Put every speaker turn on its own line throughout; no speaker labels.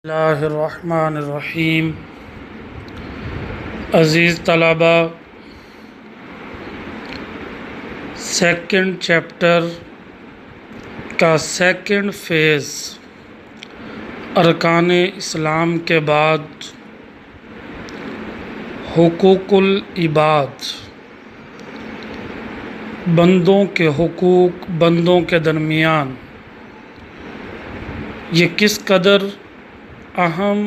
اللہ الرحمن الرحیم۔ عزیز طلبہ، سیکنڈ چیپٹر کا سیکنڈ فیز ارکان اسلام کے بعد حقوق العباد، بندوں کے حقوق بندوں کے درمیان یہ کس قدر اہم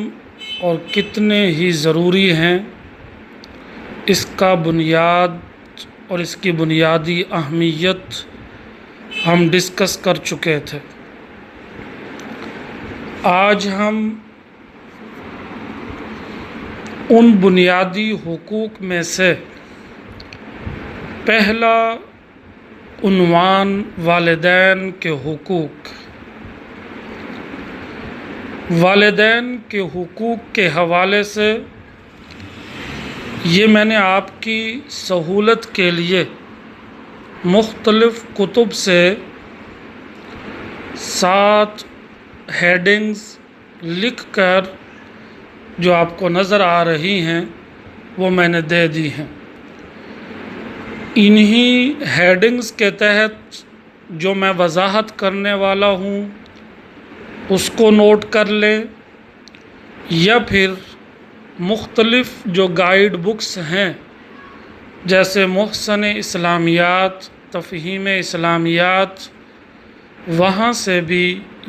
اور کتنے ہی ضروری ہیں، اس کا بنیاد اور اس کی بنیادی اہمیت ہم ڈسکس کر چکے تھے۔ آج ہم ان بنیادی حقوق میں سے پہلا عنوان والدین کے حقوق، والدین کے حقوق کے حوالے سے یہ میں نے آپ کی سہولت کے لیے مختلف کتب سے 7 ہیڈنگز لکھ کر جو آپ کو نظر آ رہی ہیں وہ میں نے دے دی ہیں۔ انہی ہیڈنگز کے تحت جو میں وضاحت کرنے والا ہوں اس کو نوٹ کر لیں، یا پھر مختلف جو گائیڈ بکس ہیں جیسے محسن اسلامیات، تفہیم اسلامیات، وہاں سے بھی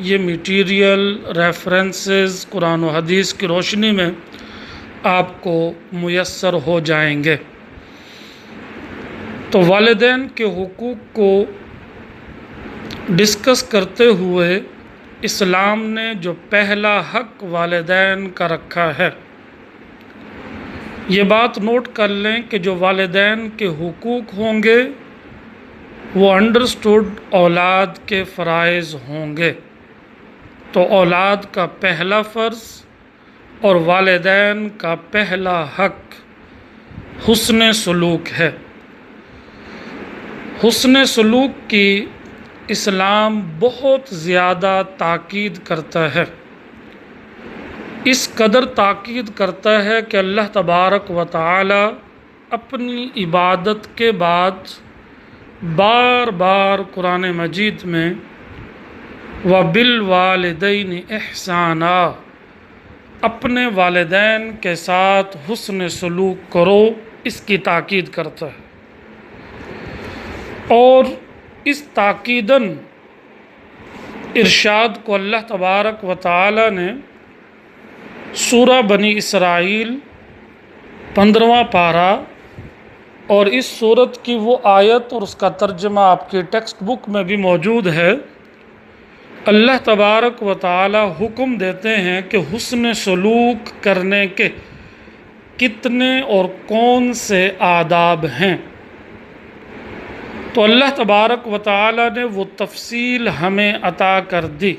یہ میٹیریل ریفرنسز قرآن و حدیث کی روشنی میں آپ کو میسر ہو جائیں گے۔ تو والدین کے حقوق کو ڈسکس کرتے ہوئے اسلام نے جو پہلا حق والدین کا رکھا ہے، یہ بات نوٹ کر لیں کہ جو والدین کے حقوق ہوں گے وہ انڈرسٹوڈ اولاد کے فرائض ہوں گے۔ تو اولاد کا پہلا فرض اور والدین کا پہلا حق حسن سلوک ہے۔ حسن سلوک کی اسلام بہت زیادہ تاکید کرتا ہے، اس قدر تاکید کرتا ہے کہ اللہ تبارک و تعالی اپنی عبادت کے بعد بار بار قرآن مجید میں وَبِالْوَالِدَيْنِ إِحْسَانًا، اپنے والدین کے ساتھ حسن سلوک کرو، اس کی تاکید کرتا ہے۔ اور اس تاکیداً ارشاد کو اللہ تبارک و تعالی نے سورہ بنی اسرائیل 15واں پارہ اور اس سورت کی وہ آیت اور اس کا ترجمہ آپ کی ٹیکسٹ بک میں بھی موجود ہے۔ اللہ تبارک و تعالی حکم دیتے ہیں کہ حسن سلوک کرنے کے کتنے اور کون سے آداب ہیں، تو اللہ تبارک و تعالی نے وہ تفصیل ہمیں عطا کر دی۔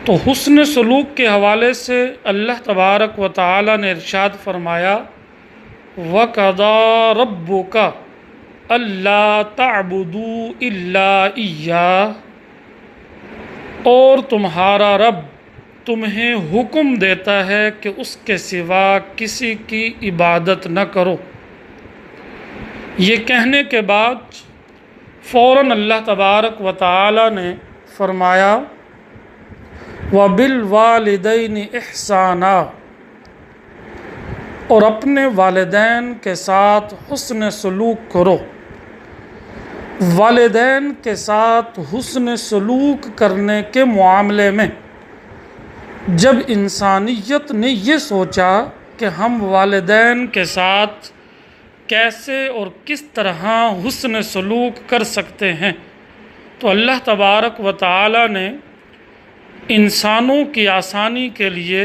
تو حسن سلوک کے حوالے سے اللہ تبارک و تعالی نے ارشاد فرمایا وَقَضَىٰ رَبُّكَ أَلَّا تَعْبُدُوا إِلَّا إِيَّاهُ، اور تمہارا رب تمہیں حکم دیتا ہے کہ اس کے سوا کسی کی عبادت نہ کرو۔ یہ کہنے کے بعد فوراً اللہ تبارک و تعالی نے فرمایا وَبِالْوَالِدَيْنِ إِحْسَانًا، اور اپنے والدین کے ساتھ حسن سلوک کرو۔ والدین کے ساتھ حسن سلوک کرنے کے معاملے میں جب انسانیت نے یہ سوچا کہ ہم والدین کے ساتھ کیسے اور کس طرح حسن سلوک کر سکتے ہیں، تو اللہ تبارک و تعالی نے انسانوں کی آسانی کے لیے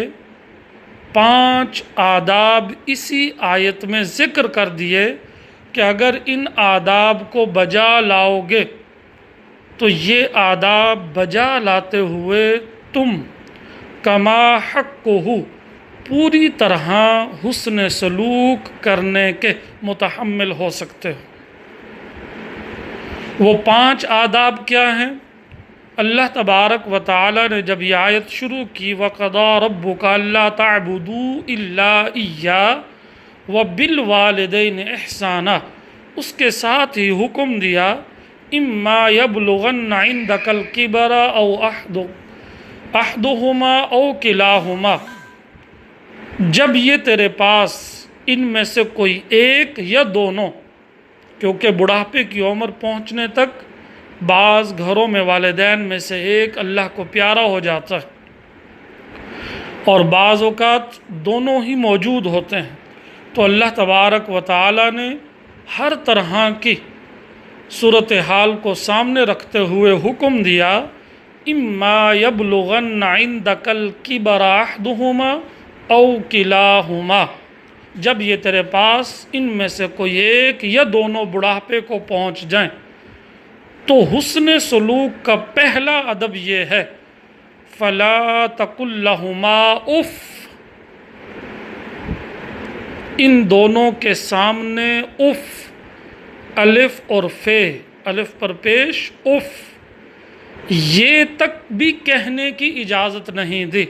5 آداب اسی آیت میں ذکر کر دیے کہ اگر ان آداب کو بجا لاؤ گے تو یہ آداب بجا لاتے ہوئے تم کما حقہ پوری طرح حسن سلوک کرنے کے متحمل ہو سکتے ہو۔ وہ 5 آداب کیا ہیں؟ اللہ تبارک و تعالی نے جب یہ آیت شروع کی وَقَضَىٰ رَبُّكَ أَلَّا تَعْبُدُوا إِلَّا إِيَّاهُ وَبِالْوَالِدَيْنِ إِحْسَانًا، اس کے ساتھ ہی حکم دیا إِمَّا يَبْلُغَنَّ عِندَكَ الْكِبَرَ أَوْ أَحْدُهُمَا أَوْ كِلَاهُمَا، جب یہ تیرے پاس ان میں سے کوئی ایک یا دونوں، کیونکہ بڑھاپے کی عمر پہنچنے تک بعض گھروں میں والدین میں سے ایک اللہ کو پیارا ہو جاتا ہے اور بعض اوقات دونوں ہی موجود ہوتے ہیں، تو اللہ تبارک و تعالی نے ہر طرح کی صورتحال کو سامنے رکھتے ہوئے حکم دیا اما یبلغن عندک الکبر احدہما او کلاہما، جب یہ تیرے پاس ان میں سے کوئی ایک یا دونوں بڑھاپے کو پہنچ جائیں، تو حسن سلوک کا پہلا ادب یہ ہے فلا تقل لہما اف، ان دونوں کے سامنے اف، الف اور فے، الف پر پیش اف، یہ تک بھی کہنے کی اجازت نہیں دی۔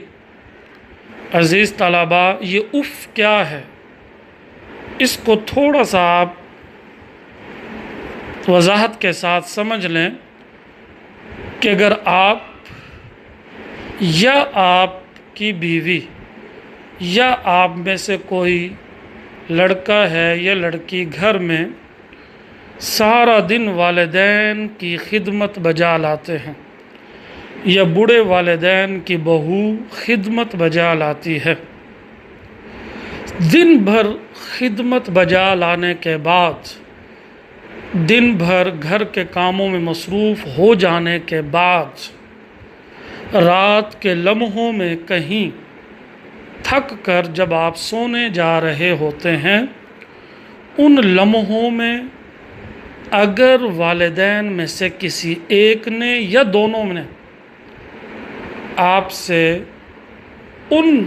عزیز طلباء، یہ اف کیا ہے؟ اس کو تھوڑا سا آپ وضاحت کے ساتھ سمجھ لیں کہ اگر آپ یا آپ کی بیوی یا آپ میں سے کوئی لڑکا ہے یا لڑکی گھر میں سارا دن والدین کی خدمت بجا لاتے ہیں، یا بوڑھے والدین کی بہو خدمت بجا لاتی ہے، دن بھر خدمت بجا لانے کے بعد، دن بھر گھر کے کاموں میں مصروف ہو جانے کے بعد، رات کے لمحوں میں کہیں تھک کر جب آپ سونے جا رہے ہوتے ہیں، ان لمحوں میں اگر والدین میں سے کسی ایک نے یا دونوں نے آپ سے ان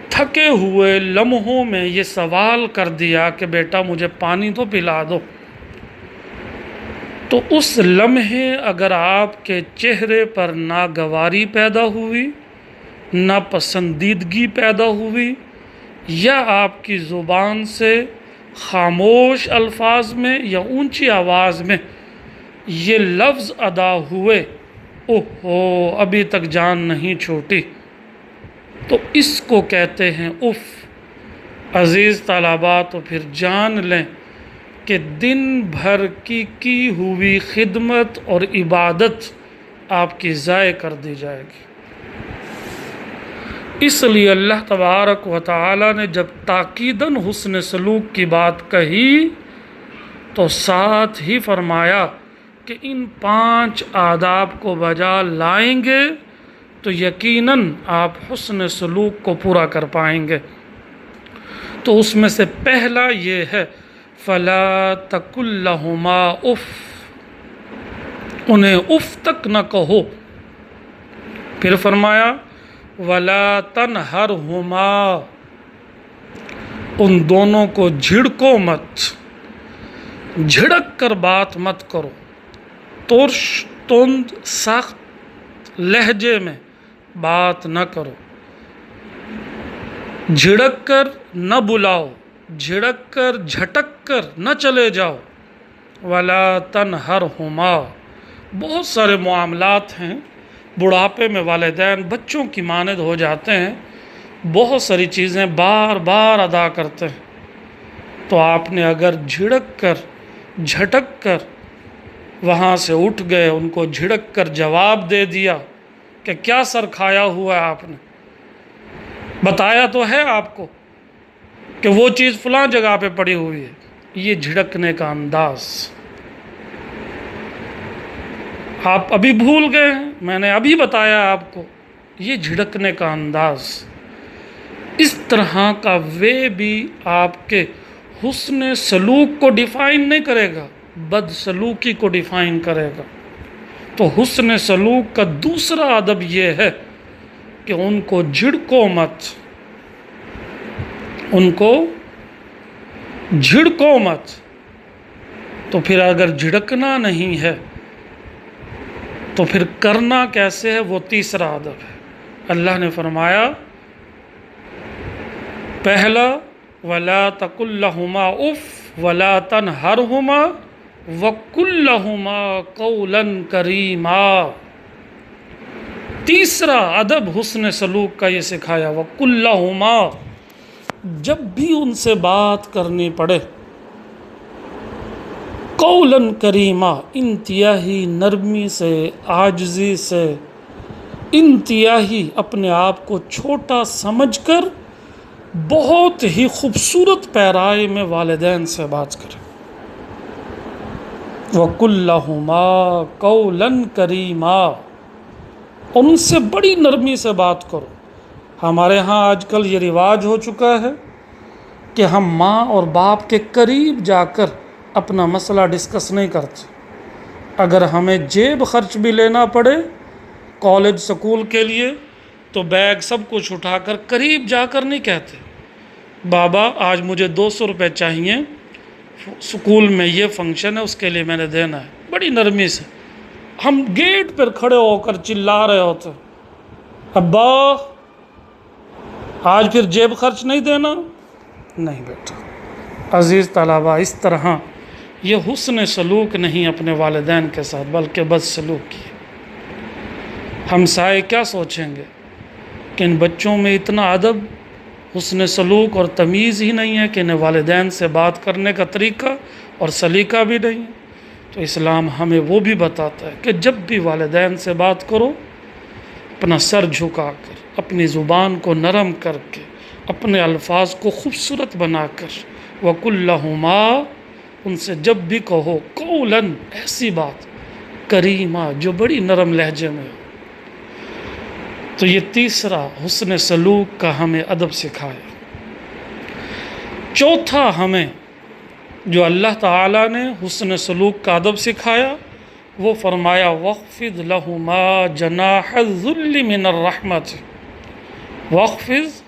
تھکے ہوئے لمحوں میں یہ سوال کر دیا کہ بیٹا مجھے پانی تو پلا دو، تو اس لمحے اگر آپ کے چہرے پر ناگواری پیدا ہوئی، ناپسندیدگی پیدا ہوئی، یا آپ کی زبان سے خاموش الفاظ میں یا اونچی آواز میں یہ لفظ ادا ہوئے اوہو ابھی تک جان نہیں چھوٹی، تو اس کو کہتے ہیں اف۔ عزیز طلباء، تو پھر جان لیں کہ دن بھر کی ہوئی خدمت اور عبادت آپ کی ضائع کر دی جائے گی۔ اس لیے اللہ تبارک و تعالی نے جب تاکیداً حسن سلوک کی بات کہی تو ساتھ ہی فرمایا کہ ان 5 آداب کو بجا لائیں گے تو یقیناً آپ حسن سلوک کو پورا کر پائیں گے۔ تو اس میں سے پہلا یہ ہے فلا تقل لہما اف، انہیں اف تک نہ کہو۔ پھر فرمایا ولا تنہرہما، ان دونوں کو جھڑکو مت، جھڑک کر بات مت کرو، ترش تند سخت لہجے میں بات نہ کرو، جھڑک کر نہ بلاؤ، جھڑک کر جھٹک کر نہ چلے جاؤ۔ ولا تنہرہما، بہت سارے معاملات ہیں بڑھاپے میں والدین بچوں کی مانند ہو جاتے ہیں، بہت ساری چیزیں بار بار ادا کرتے ہیں، تو آپ نے اگر جھڑک کر جھٹک کر وہاں سے اٹھ گئے، ان کو جھڑک کر جواب دے دیا کہ کیا سر کھایا ہوا ہے، آپ نے بتایا تو ہے آپ کو کہ وہ چیز فلاں جگہ پہ پڑی ہوئی ہے، یہ جھڑکنے کا انداز آپ ابھی بھول گئے ہیں، میں نے ابھی بتایا آپ کو، یہ جھڑکنے کا انداز، اس طرح کا وے بھی آپ کے حسن سلوک کو ڈیفائن نہیں کرے گا، بد سلوکی کو ڈیفائن کرے گا۔ تو حسن سلوک کا دوسرا ادب یہ ہے کہ ان کو جھڑکو مت، ان کو جھڑکو مت۔ تو پھر اگر جھڑکنا نہیں ہے تو پھر کرنا کیسے ہے، وہ تیسرا ادب ہے۔ اللہ نے فرمایا پہلا وَلَا تَقُلْ لَهُمَا اُفٍّ وَلَا تَنْهَرْهُمَا وَقُلْ لَهُمَا قَوْلًا كَرِيمًا۔ تیسرا ادب حسن سلوک کا یہ سکھایا، وَقُلْ لَهُمَا، جب بھی ان سے بات کرنی پڑے، قولاً کریما، انتہائی نرمی سے، عاجزی سے، انتہائی اپنے آپ کو چھوٹا سمجھ کر بہت ہی خوبصورت پیرائے میں والدین سے بات کریں۔ وَقُلْ لَهُمَا قَوْلًا كَرِيمًا، ان سے بڑی نرمی سے بات کرو۔ ہمارے ہاں آج کل یہ رواج ہو چکا ہے کہ ہم ماں اور باپ کے قریب جا کر اپنا مسئلہ ڈسکس نہیں کرتے۔ اگر ہمیں جیب خرچ بھی لینا پڑے کالج سکول کے لیے تو بیگ سب کچھ اٹھا کر قریب جا کر نہیں کہتے بابا آج مجھے 200 روپے چاہیے، سکول میں یہ فنکشن ہے اس کے لیے میں نے دینا ہے۔ بڑی نرمی سے ہم گیٹ پر کھڑے ہو کر چلا رہے ہوتے، ابا آج پھر جیب خرچ نہیں دینا؟ نہیں بیٹا۔ عزیز طلبہ، اس طرح یہ حسن سلوک نہیں اپنے والدین کے ساتھ، بلکہ بد سلوکی ہے۔ ہمسائے کیا سوچیں گے کہ ان بچوں میں اتنا ادب، حسن سلوک اور تمیز ہی نہیں ہے کہ انہیں والدین سے بات کرنے کا طریقہ اور سلیقہ بھی نہیں ہے۔ تو اسلام ہمیں وہ بھی بتاتا ہے کہ جب بھی والدین سے بات کرو، اپنا سر جھکا کر، اپنی زبان کو نرم کر کے، اپنے الفاظ کو خوبصورت بنا کر، وَقُلْ لَهُمَا، ان سے جب بھی کہو قولاً، ایسی بات کریمہ جو بڑی نرم لہجے میں ہو۔ تو یہ تیسرا حسن سلوک کا ہمیں ادب سکھایا۔ چوتھا ہمیں جو اللہ تعالیٰ نے حسن سلوک کا ادب سکھایا وہ فرمایا وَاخْفِضْ لَهُمَا جَنَاحَ الذُّلِّ مِنَ الرَّحْمَةِ، وَاخْفِضْ،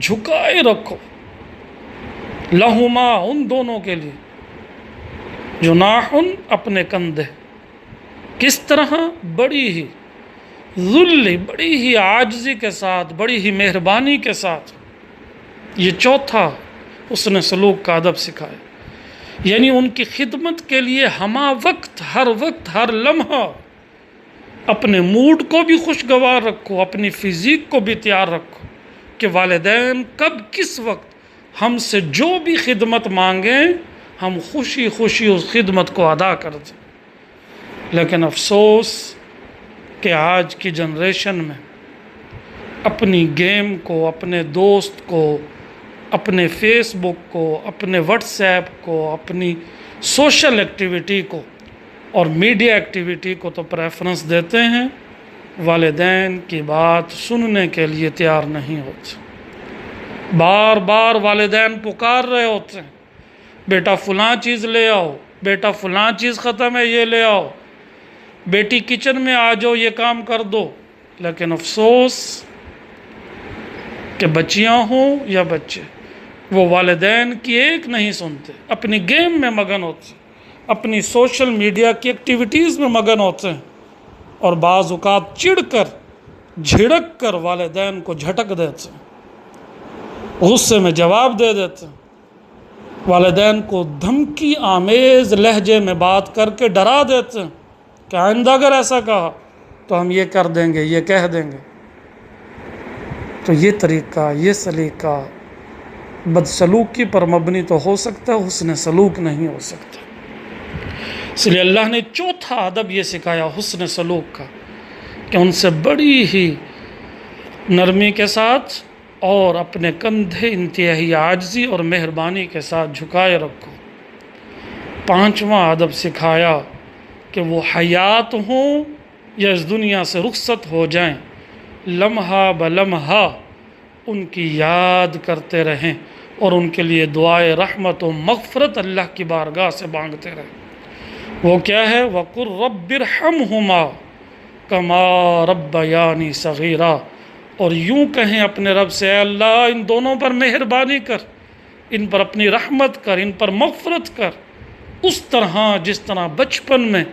جھکائے رکھو، لہما، ان دونوں کے لیے، جناح، اپنے کندھے، کس طرح؟ بڑی ہی ذل، بڑی ہی عاجزی کے ساتھ، بڑی ہی مہربانی کے ساتھ۔ یہ چوتھا حسن سلوک کا ادب سکھائے، یعنی ان کی خدمت کے لیے ہمہ وقت، ہر لمحہ اپنے موڈ کو بھی خوشگوار رکھو، اپنی فزیک کو بھی تیار رکھو کہ والدین کب کس وقت ہم سے جو بھی خدمت مانگیں ہم خوشی خوشی اس خدمت کو ادا کر دیں۔ لیکن افسوس کہ آج کی جنریشن میں اپنی گیم کو، اپنے دوست کو، اپنے فیس بک کو، اپنے واٹس ایپ کو، اپنی سوشل ایکٹیویٹی کو اور میڈیا ایکٹیویٹی کو تو پریفرنس دیتے ہیں، والدین کی بات سننے کے لیے تیار نہیں ہوتے۔ بار بار والدین پکار رہے ہوتے ہیں، بیٹا فلاں چیز لے آؤ، بیٹا فلاں چیز ختم ہے یہ لے آؤ، بیٹی کچن میں آ جاؤ یہ کام کر دو۔ لیکن افسوس کہ بچیاں ہوں یا بچے، وہ والدین کی ایک نہیں سنتے، اپنی گیم میں مگن ہوتے، اپنی سوشل میڈیا کی ایکٹیویٹیز میں مگن ہوتے ہیں، اور بعض اوقات چڑ کر، جھڑک کر والدین کو جھٹک دیتے ہیں، غصے میں جواب دے دیتے ہیں، والدین کو دھمکی آمیز لہجے میں بات کر کے ڈرا دیتے ہیں کہ آئندہ اگر ایسا کہا تو ہم یہ کر دیں گے، یہ کہہ دیں گے۔ تو یہ طریقہ، یہ سلیقہ بدسلوکی پر مبنی تو ہو سکتا ہے، حسن سلوک نہیں ہو سکتا۔ اس لیے اللہ نے چوتھا ادب یہ سکھایا حسن سلوک کا کہ ان سے بڑی ہی نرمی کے ساتھ اور اپنے کندھے انتہائی عاجزی اور مہربانی کے ساتھ جھکائے رکھو۔ پانچواں ادب سکھایا کہ وہ حیات ہوں یا اس دنیا سے رخصت ہو جائیں، لمحہ بلمحہ ان کی یاد کرتے رہیں اور ان کے لیے دعائے رحمت و مغفرت اللہ کی بارگاہ سے مانگتے رہیں۔ وہ کیا ہے؟ وَقُلْ رَبِّ ارْحَمْهُمَا كَمَا رَبَّيَانِي صَغِيرًا، اور یوں کہیں اپنے رب سے، اے اللہ ان دونوں پر مہربانی کر، ان پر اپنی رحمت کر، ان پر مغفرت کر، اس طرح جس طرح بچپن میں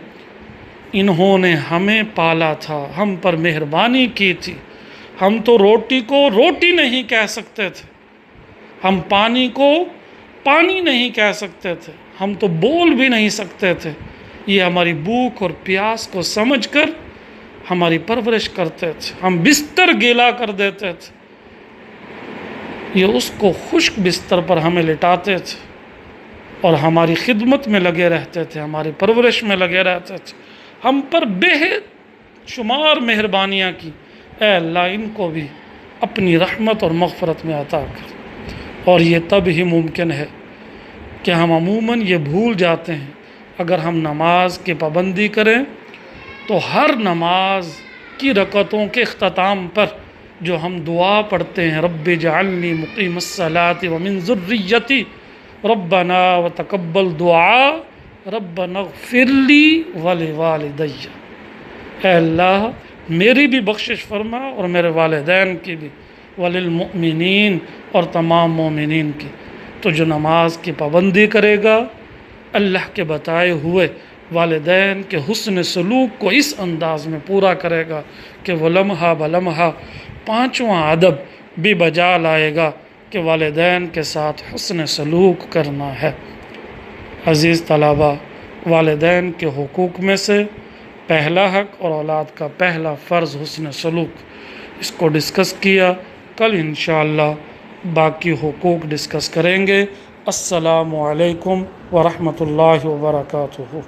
انہوں نے ہمیں پالا تھا، ہم پر مہربانی کی تھی، ہم تو روٹی کو روٹی نہیں کہہ سکتے تھے، ہم پانی کو پانی نہیں کہہ سکتے تھے، ہم تو بول بھی نہیں سکتے تھے، یہ ہماری بھوک اور پیاس کو سمجھ کر ہماری پرورش کرتے تھے، ہم بستر گیلا کر دیتے تھے، یہ اس کو خشک بستر پر ہمیں لٹاتے تھے اور ہماری خدمت میں لگے رہتے تھے، ہماری پرورش میں لگے رہتے تھے، ہم پر بے شمار مہربانیاں کی، اے اللہ ان کو بھی اپنی رحمت اور مغفرت میں عطا کر۔ اور یہ تب ہی ممکن ہے کہ ہم عموماً یہ بھول جاتے ہیں، اگر ہم نماز کی پابندی کریں تو ہر نماز کی رکعتوں کے اختتام پر جو ہم دعا پڑھتے ہیں، رب اجعلنی مقیم الصلاۃ ومن ذریتی ربنا وتقبل دعا ربنا اغفر لی ولوالدی، اے اللہ میری بھی بخشش فرما اور میرے والدین کی بھی، وللمؤمنین اور تمام مومنین کی۔ تو جو نماز کی پابندی کرے گا، اللہ کے بتائے ہوئے والدین کے حسن سلوک کو اس انداز میں پورا کرے گا کہ وہ لمحہ بلمحہ پانچواں ادب بھی بجا لائے گا کہ والدین کے ساتھ حسن سلوک کرنا ہے۔ عزیز طلبہ، والدین کے حقوق میں سے پہلا حق اور اولاد کا پہلا فرض حسن سلوک، اس کو ڈسکس کیا۔ کل انشاءاللہ باقی حقوق ڈسکس کریں گے۔ السلام علیکم ورحمۃ اللہ وبرکاتہ۔